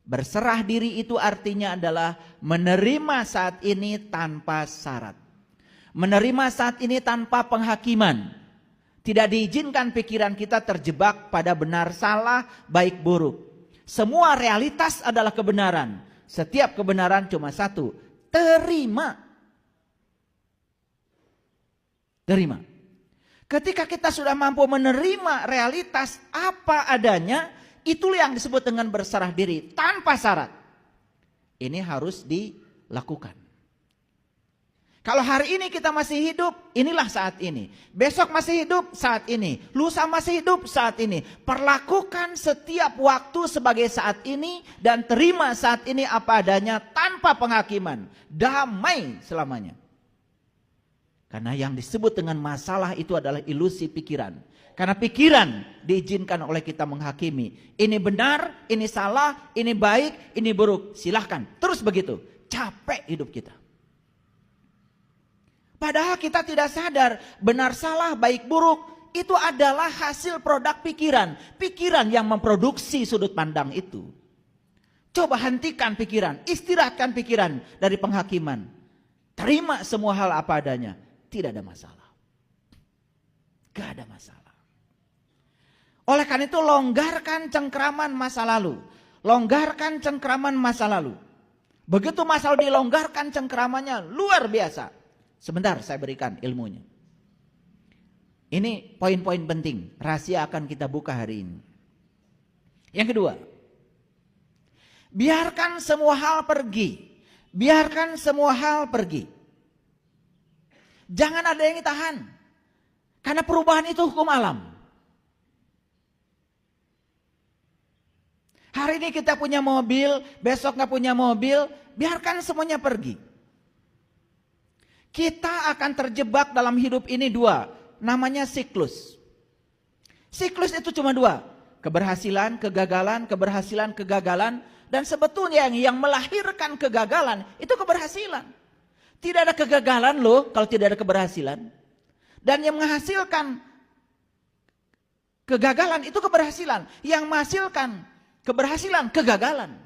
Berserah diri itu artinya adalah menerima saat ini tanpa syarat. Menerima saat ini tanpa penghakiman. Tidak diizinkan pikiran kita terjebak pada benar salah, baik buruk. Semua realitas adalah kebenaran. Setiap kebenaran cuma satu, terima. Terima. Ketika kita sudah mampu menerima realitas apa adanya, itulah yang disebut dengan berserah diri tanpa syarat. Ini harus dilakukan. Kalau hari ini kita masih hidup, inilah saat ini. Besok masih hidup, saat ini. Lusa masih hidup, saat ini. Perlakukan setiap waktu sebagai saat ini dan terima saat ini apa adanya tanpa penghakiman. Damai selamanya. Karena yang disebut dengan masalah itu adalah ilusi pikiran. Karena pikiran diizinkan oleh kita menghakimi. Ini benar, ini salah, ini baik, ini buruk. Silahkan, terus begitu. Capek hidup kita. Padahal kita tidak sadar benar salah baik buruk itu adalah hasil produk pikiran. Pikiran yang memproduksi sudut pandang itu. Coba hentikan pikiran, istirahatkan pikiran dari penghakiman. Terima semua hal apa adanya. Tidak ada masalah. Gak ada masalah. Oleh karena itu longgarkan cengkraman masa lalu. Longgarkan cengkraman masa lalu. Begitu masa lalu dilonggarkan cengkramannya luar biasa. Sebentar saya berikan ilmunya. Ini poin-poin penting. Rahasia akan kita buka hari ini. Yang kedua. Biarkan semua hal pergi. Biarkan semua hal pergi. Jangan ada yang ditahan. Karena perubahan itu hukum alam. Hari ini kita punya mobil, besok gak punya mobil. Biarkan semuanya pergi. Kita akan terjebak dalam hidup ini dua. Namanya siklus. Siklus itu cuma dua. Keberhasilan, kegagalan, keberhasilan, kegagalan. Dan sebetulnya yang melahirkan kegagalan itu keberhasilan. Tidak ada kegagalan loh kalau tidak ada keberhasilan. Dan yang menghasilkan kegagalan itu keberhasilan. Yang menghasilkan keberhasilan, kegagalan.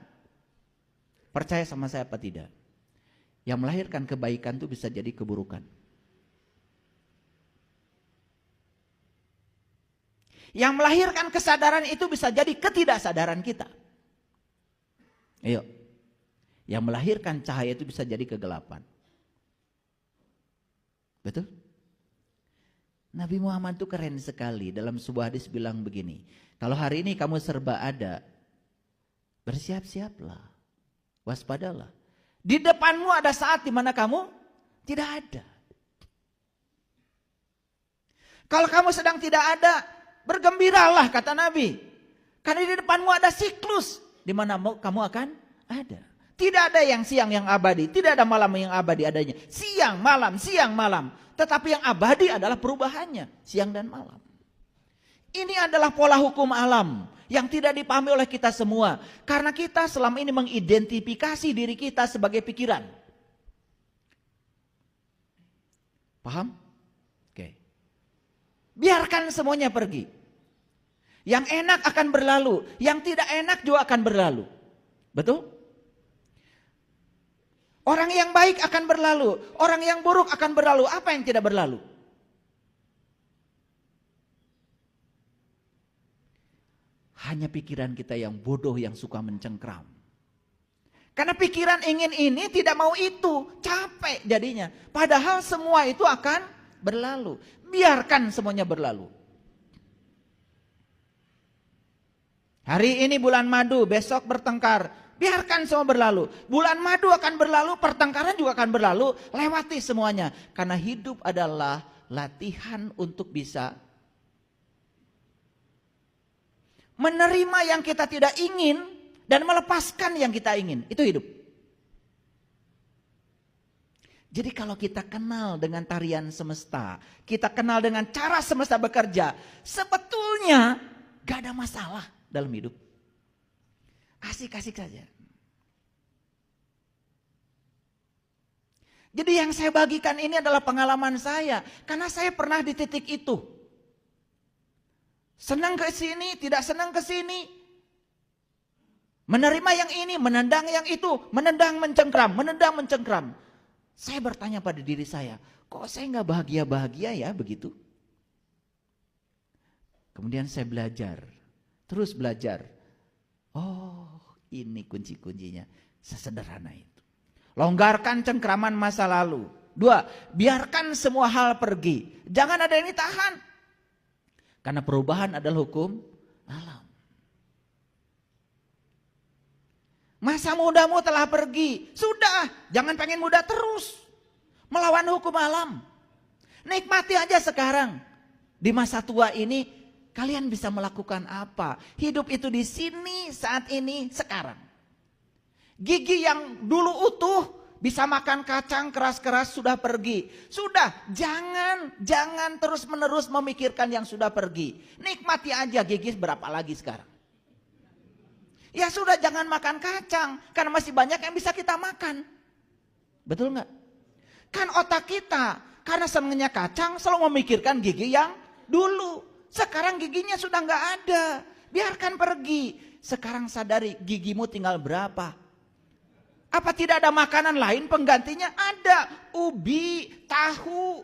Percaya sama saya apa tidak? Yang melahirkan kebaikan itu bisa jadi keburukan. Yang melahirkan kesadaran itu bisa jadi ketidaksadaran kita. Ayo. Yang melahirkan cahaya itu bisa jadi kegelapan. Betul? Nabi Muhammad itu keren sekali. Dalam sebuah hadis bilang begini. Kalau hari ini kamu serba ada, bersiap-siaplah. Waspadalah. Di depanmu ada saat di mana kamu tidak ada. Kalau kamu sedang tidak ada, bergembiralah kata Nabi. Karena di depanmu ada siklus di mana kamu akan ada. Tidak ada yang siang yang abadi, tidak ada malam yang abadi adanya. Siang, malam, siang, malam. Tetapi yang abadi adalah perubahannya, siang dan malam. Ini adalah pola hukum alam yang tidak dipahami oleh kita semua. Karena kita selama ini mengidentifikasi diri kita sebagai pikiran. Paham? Oke. Biarkan semuanya pergi. Yang enak akan berlalu, yang tidak enak juga akan berlalu. Betul? Orang yang baik akan berlalu, orang yang buruk akan berlalu. Apa yang tidak berlalu? Hanya pikiran kita yang bodoh yang suka mencengkram. Karena pikiran ingin ini tidak mau itu. Capek jadinya. Padahal semua itu akan berlalu. Biarkan semuanya berlalu. Hari ini bulan madu, besok bertengkar. Biarkan semua berlalu. Bulan madu akan berlalu, pertengkaran juga akan berlalu. Lewati semuanya. Karena hidup adalah latihan untuk bisa menerima yang kita tidak ingin dan melepaskan yang kita ingin. Itu hidup. Jadi kalau kita kenal dengan tarian semesta, kita kenal dengan cara semesta bekerja, sebetulnya gak ada masalah dalam hidup. Asik-asik saja. Jadi yang saya bagikan ini adalah pengalaman saya, karena saya pernah di titik itu. Senang ke sini, tidak senang ke sini. Menerima yang ini, menendang yang itu, menendang mencengkram. Saya bertanya pada diri saya, kok saya nggak bahagia-bahagia ya begitu? Kemudian saya belajar, terus belajar. Oh, ini kunci-kuncinya, sesederhana itu. Longgarkan cengkraman masa lalu. 2, biarkan semua hal pergi. Jangan ada yang ditahan. Karena perubahan adalah hukum alam. Masa mudamu telah pergi. Sudah, jangan pengen muda terus. Melawan hukum alam. Nikmati aja sekarang. Di masa tua ini, kalian bisa melakukan apa? Hidup itu di sini, saat ini, sekarang. Gigi yang dulu utuh, bisa makan kacang keras-keras sudah pergi. Sudah, jangan terus-menerus memikirkan yang sudah pergi. Nikmati aja gigi berapa lagi sekarang. Ya sudah, jangan makan kacang, karena masih banyak yang bisa kita makan. Betul nggak? Kan otak kita, karena senangnya kacang, selalu memikirkan gigi yang dulu. Sekarang giginya sudah nggak ada, biarkan pergi. Sekarang sadari gigimu tinggal berapa. Apa tidak ada makanan lain penggantinya? Ada, ubi, tahu.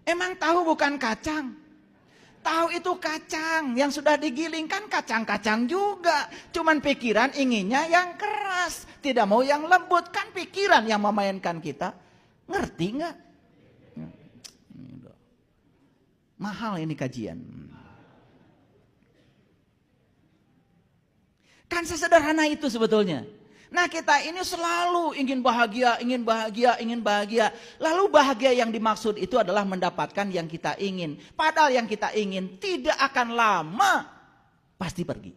Emang tahu bukan kacang? Tahu itu kacang yang sudah digiling, kan kacang-kacang juga. Cuman pikiran inginnya yang keras, tidak mau yang lembut. Kan pikiran yang memainkan kita. Ngerti nggak? Mahal ini kajian. Kan sesederhana itu sebetulnya. Nah, kita ini selalu ingin bahagia. Lalu bahagia yang dimaksud itu adalah mendapatkan yang kita ingin. Padahal yang kita ingin tidak akan lama, pasti pergi.